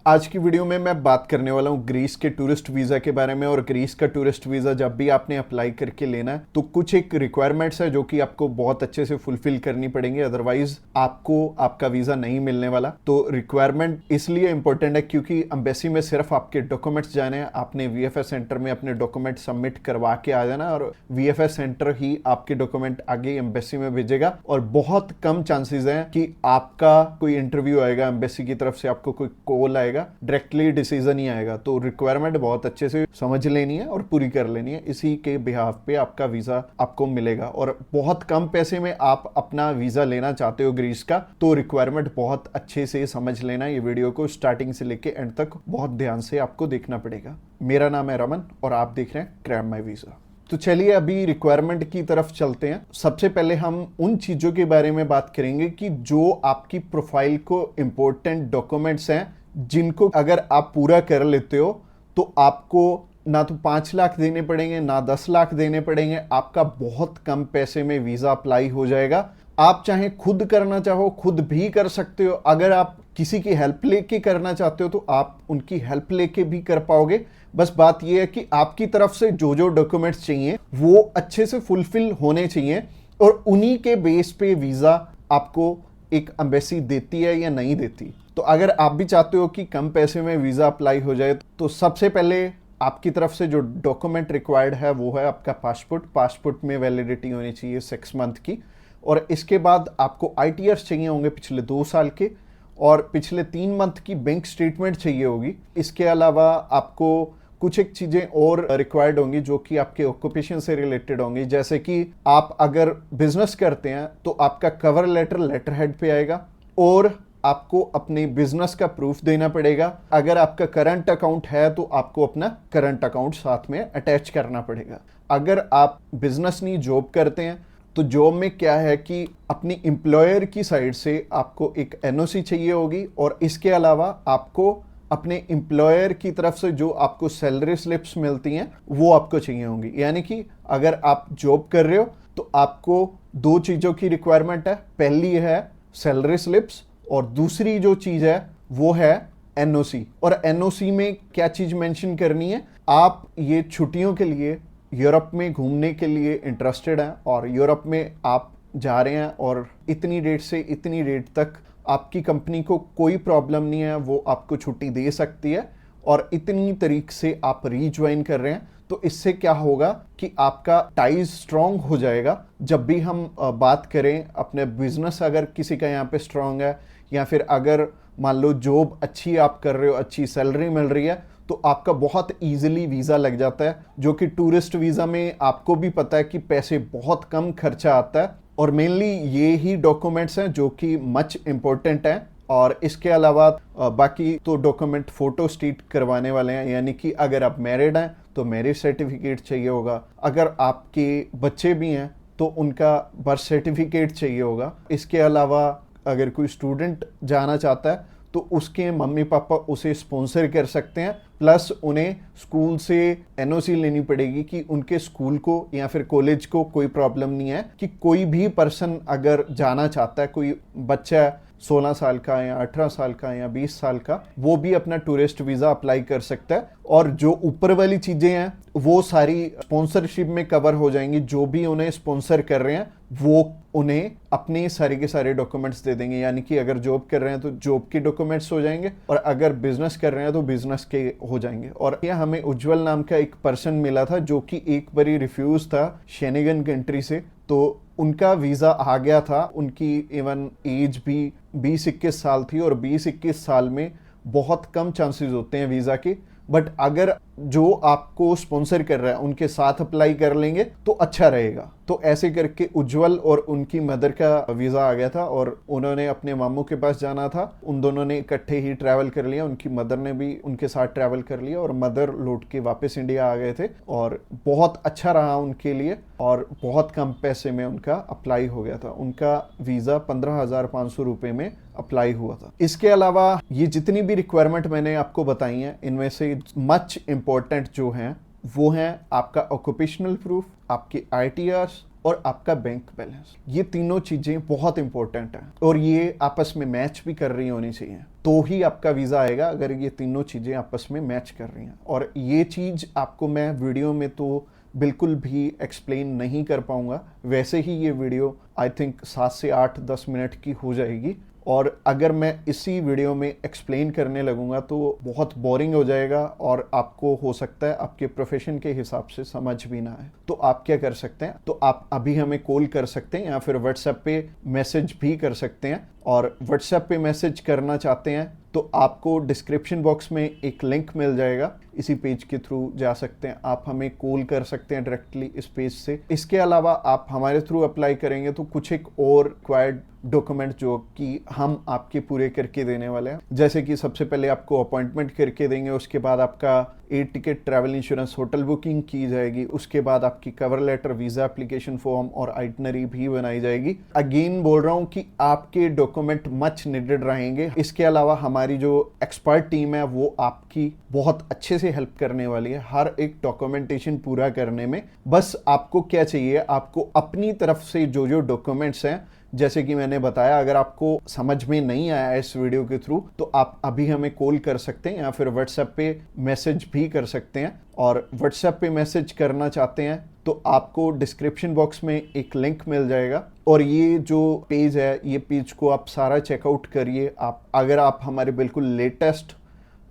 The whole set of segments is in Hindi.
आज की वीडियो में मैं बात करने वाला हूँ ग्रीस के टूरिस्ट वीज़ा के बारे में। और ग्रीस का टूरिस्ट वीज़ा जब भी आपने अप्लाई करके लेना है तो कुछ एक रिक्वायरमेंट्स है जो कि आपको बहुत अच्छे से फुलफिल करनी पड़ेंगे, अदरवाइज आपको आपका वीज़ा नहीं मिलने वाला। तो रिक्वायरमेंट इसलिए इंपॉर्टेंट है क्योंकि एम्बेसी में सिर्फ आपके डॉक्यूमेंट्स जाने हैं, आपने वीएफएस सेंटर में अपने डॉक्यूमेंट सबमिट करवा के आ जाना और वीएफएस सेंटर ही आपके डॉक्यूमेंट आगे एम्बेसी में भेजेगा। और बहुत कम चांसेस हैं कि आपका कोई इंटरव्यू आएगा, एम्बेसी की तरफ से आपको कोई कॉल आएगा, डायरेक्टली डिसीजन ही आएगा। तो रिक्वायरमेंट बहुत अच्छे से समझ लेनी है और पूरी कर लेनी है, इसी के बिहाफ पे आपका वीजा आपको मिलेगा। और बहुत कम पैसे में आप अपना वीजा लेना चाहते हो ग्रीस का, तो रिक्वायरमेंट बहुत अच्छे से समझ लेना। ये वीडियो को स्टार्टिंग से लेके एंड तक बहुत ध्यान से आपको देखना पड़ेगा। मेरा नाम है रमन और आप देख रहे हैं क्रैब माई वीजा। तो चलिए अभी रिक्वायरमेंट की तरफ चलते हैं। सबसे पहले हम उन चीज़ों के बारे में बात करेंगे कि जो आपकी प्रोफाइल को इम्पोर्टेंट डॉक्यूमेंट्स हैं, जिनको अगर आप पूरा कर लेते हो तो आपको ना तो 5 लाख देने पड़ेंगे ना 10 लाख देने पड़ेंगे, आपका बहुत कम पैसे में वीज़ा अप्लाई हो जाएगा। आप चाहे खुद करना चाहो खुद भी कर सकते हो, अगर आप किसी की हेल्प लेके करना चाहते हो तो आप उनकी हेल्प लेके भी कर पाओगे। बस बात यह है कि आपकी तरफ से जो जो डॉक्यूमेंट्स चाहिए वो अच्छे से फुलफिल होने चाहिए और उन्हीं के बेस पे वीज़ा आपको एक एम्बेसी देती है या नहीं देती। तो अगर आप भी चाहते हो कि कम पैसे में वीज़ा अप्लाई हो जाए तो सबसे पहले आपकी तरफ से जो डॉक्यूमेंट रिक्वायर्ड है वो है आपका पासपोर्ट में वैलिडिटी होनी चाहिए 6 मंथ की। और इसके बाद आपको आईटीआर चाहिए होंगे पिछले 2 साल के, और पिछले 3 मंथ की बैंक स्टेटमेंट चाहिए होगी। इसके अलावा आपको कुछ एक चीज़ें और रिक्वायर्ड होंगी जो कि आपके ऑक्यूपेशन से रिलेटेड होंगी, जैसे कि आप अगर बिजनेस करते हैं तो आपका कवर लेटर हेड पे आएगा और आपको अपने बिजनेस का प्रूफ देना पड़ेगा। अगर आपका करंट अकाउंट है तो आपको अपना करंट अकाउंट साथ में अटैच करना पड़ेगा। अगर आप बिजनेस नहीं जॉब करते हैं तो जॉब में क्या है कि अपनी एम्प्लॉयर की साइड से आपको एक एनओसी चाहिए होगी, और इसके अलावा आपको अपने एम्प्लॉयर की तरफ से जो आपको सैलरी स्लिप्स मिलती हैं वो आपको चाहिए होंगी। यानी कि अगर आप जॉब कर रहे हो तो आपको 2 चीज़ों की रिक्वायरमेंट है। पहली है सैलरी स्लिप्स और दूसरी जो चीज़ है वो है एनओसी। और एनओसी में क्या चीज़ मेंशन करनी है, आप ये छुट्टियों के लिए यूरोप में घूमने के लिए इंटरेस्टेड हैं और यूरोप में आप जा रहे हैं और इतनी डेट से इतनी डेट तक आपकी कंपनी को कोई प्रॉब्लम नहीं है, वो आपको छुट्टी दे सकती है, और इतनी तारीख से आप रीज्वाइन कर रहे हैं। तो इससे क्या होगा कि आपका टाइज स्ट्रांग हो जाएगा। जब भी हम बात करें अपने बिजनेस, अगर किसी का यहाँ पे स्ट्रांग है या फिर अगर मान लो जॉब अच्छी आप कर रहे हो, अच्छी सैलरी मिल रही है, तो आपका बहुत इजीली वीज़ा लग जाता है। जो कि टूरिस्ट वीज़ा में आपको भी पता है कि पैसे बहुत कम खर्चा आता है, और मेनली ये ही डॉक्यूमेंट्स हैं जो कि मच इम्पोर्टेंट हैं। और इसके अलावा बाकी तो डॉक्यूमेंट फोटो स्टेट करवाने वाले हैं, यानी कि अगर आप मैरिड हैं तो मैरिज सर्टिफिकेट चाहिए होगा, अगर आपके बच्चे भी हैं तो उनका बर्थ सर्टिफिकेट चाहिए होगा। इसके अलावा अगर कोई स्टूडेंट जाना चाहता है तो उसके मम्मी पापा उसे स्पॉन्सर कर सकते हैं, प्लस उन्हें स्कूल से एनओसी लेनी पड़ेगी कि उनके स्कूल को या फिर कॉलेज को कोई प्रॉब्लम नहीं है कि कोई भी पर्सन अगर जाना चाहता है, कोई बच्चा 16 साल का या 18 साल का या 20 साल का, वो भी अपना टूरिस्ट वीज़ा अप्लाई कर सकता है। और जो ऊपर वाली चीज़ें हैं वो सारी स्पॉन्सरशिप में कवर हो जाएंगी। जो भी उन्हें स्पॉन्सर कर रहे हैं वो उन्हें अपने सारे के सारे डॉक्यूमेंट्स दे देंगे, यानी कि अगर जॉब कर रहे हैं तो जॉब के डॉक्यूमेंट्स हो जाएंगे और अगर बिजनेस कर रहे हैं तो बिजनेस के हो जाएंगे। और यह हमें उज्जवल नाम का एक पर्सन मिला था जो कि एक बारी रिफ्यूज था शेनेगन कंट्री से, तो उनका वीज़ा आ गया था। उनकी इवन एज भी 20-21 साल थी, और 20-21 साल में बहुत कम चांसेस होते हैं वीज़ा के। बट अगर जो आपको स्पॉन्सर कर रहा है उनके साथ अप्लाई कर लेंगे तो अच्छा रहेगा। तो ऐसे करके उज्जवल और उनकी मदर का वीज़ा आ गया था और उन्होंने अपने मामू के पास जाना था। उन दोनों ने इकट्ठे ही ट्रैवल कर लिया, उनकी मदर ने भी उनके साथ ट्रैवल कर लिया और मदर लौट के वापस इंडिया आ गए थे। और बहुत अच्छा रहा उनके लिए और बहुत कम पैसे में उनका अप्लाई हो गया था। उनका वीज़ा 15,500 रुपये में अप्लाई हुआ था। इसके अलावा ये जितनी भी रिक्वायरमेंट मैंने आपको बताई हैं, इनमें से मच इम्पोर्टेंट जो हैं वो हैं आपका ऑक्यूपेशनल प्रूफ, आपके आईटीआर और आपका बैंक बैलेंस। ये तीनों चीजें बहुत इंपॉर्टेंट हैं और ये आपस में मैच भी कर रही होनी चाहिए, तो ही आपका वीजा आएगा अगर ये तीनों चीजें आपस में मैच कर रही हैं। और ये चीज आपको मैं वीडियो में तो बिल्कुल भी एक्सप्लेन नहीं कर पाऊंगा, वैसे ही ये वीडियो आई थिंक 7 से 8-10 मिनट की हो जाएगी, और अगर मैं इसी वीडियो में एक्सप्लेन करने लगूंगा तो बहुत बोरिंग हो जाएगा और आपको हो सकता है आपके प्रोफेशन के हिसाब से समझ भी ना आए। तो आप क्या कर सकते हैं, तो आप अभी हमें कॉल कर सकते हैं या फिर व्हाट्सएप पे मैसेज भी कर सकते हैं। और व्हाट्सएप पे मैसेज करना चाहते हैं तो आपको डिस्क्रिप्शन बॉक्स में एक लिंक मिल जाएगा, इसी पेज के थ्रू जा सकते हैं। आप हमें कॉल कर सकते हैं डायरेक्टली इस पेज से। इसके अलावा आप हमारे थ्रू अप्लाई करेंगे तो कुछ एक और रिक्वायर्ड डॉक्यूमेंट जो कि हम आपके पूरे करके देने वाले हैं, जैसे कि सबसे पहले आपको अपॉइंटमेंट करके देंगे, उसके बाद आपका air ticket, travel insurance, hotel booking की जाएगी, उसके बाद आपकी cover letter, visa application form और आइटनरी भी बनाई जाएगी। अगेन बोल रहा हूं कि आपके डॉक्यूमेंट मच नीडेड रहेंगे। इसके अलावा हमारी जो एक्सपर्ट टीम है वो आपकी बहुत अच्छे से हेल्प करने वाली है हर एक डॉक्यूमेंटेशन पूरा करने में। बस आपको क्या चाहिए, आपको अपनी तरफ से जो जो डॉक्यूमेंट्स हैं, जैसे कि मैंने बताया, अगर आपको समझ में नहीं आया इस वीडियो के थ्रू तो आप अभी हमें कॉल कर सकते हैं या फिर व्हाट्सएप पे मैसेज भी कर सकते हैं। और व्हाट्सएप पे मैसेज करना चाहते हैं तो आपको डिस्क्रिप्शन बॉक्स में एक लिंक मिल जाएगा, और ये जो पेज है, ये पेज को आप सारा चेकआउट करिए। आप अगर आप हमारे बिल्कुल लेटेस्ट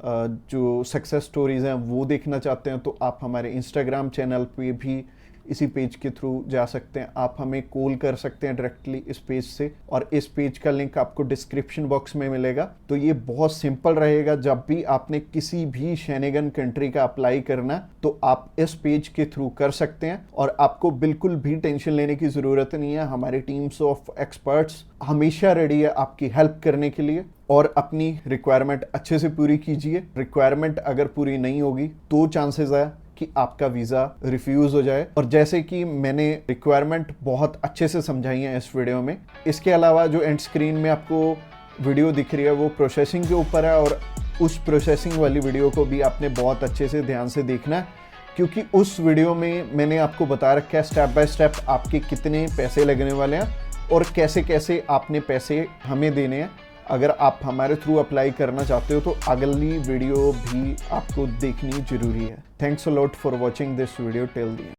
जो सक्सेस स्टोरीज हैं वो देखना चाहते हैं तो आप हमारे इंस्टाग्राम चैनल पे भी इसी पेज के थ्रू जा सकते हैं। आप हमें कॉल कर सकते हैं डायरेक्टली इस पेज से, और इस पेज का लिंक आपको डिस्क्रिप्शन बॉक्स में मिलेगा। तो ये बहुत सिंपल रहेगा, जब भी आपने किसी भी शेनेगन कंट्री का अप्लाई करना तो आप इस पेज के थ्रू कर सकते हैं, और आपको बिल्कुल भी टेंशन लेने की ज़रूरत नहीं है। हमारी टीम्स ऑफ एक्सपर्ट्स हमेशा रेडी है आपकी हेल्प करने के लिए, और अपनी रिक्वायरमेंट अच्छे से पूरी कीजिए। रिक्वायरमेंट अगर पूरी नहीं होगी तो चांसेस है कि आपका वीज़ा रिफ्यूज़ हो जाए, और जैसे कि मैंने रिक्वायरमेंट बहुत अच्छे से समझाई है इस वीडियो में। इसके अलावा जो एंड स्क्रीन में आपको वीडियो दिख रही है वो प्रोसेसिंग के ऊपर है, और उस प्रोसेसिंग वाली वीडियो को भी आपने बहुत अच्छे से ध्यान से देखना है, क्योंकि उस वीडियो में मैंने आपको बता रखा है स्टेप बाय स्टेप आपके कितने पैसे लगने वाले हैं और कैसे कैसे आपने पैसे हमें देने हैं। अगर आप हमारे थ्रू अप्लाई करना चाहते हो तो अगली वीडियो भी आपको देखनी जरूरी है। Thanks a lot for watching this video till the end.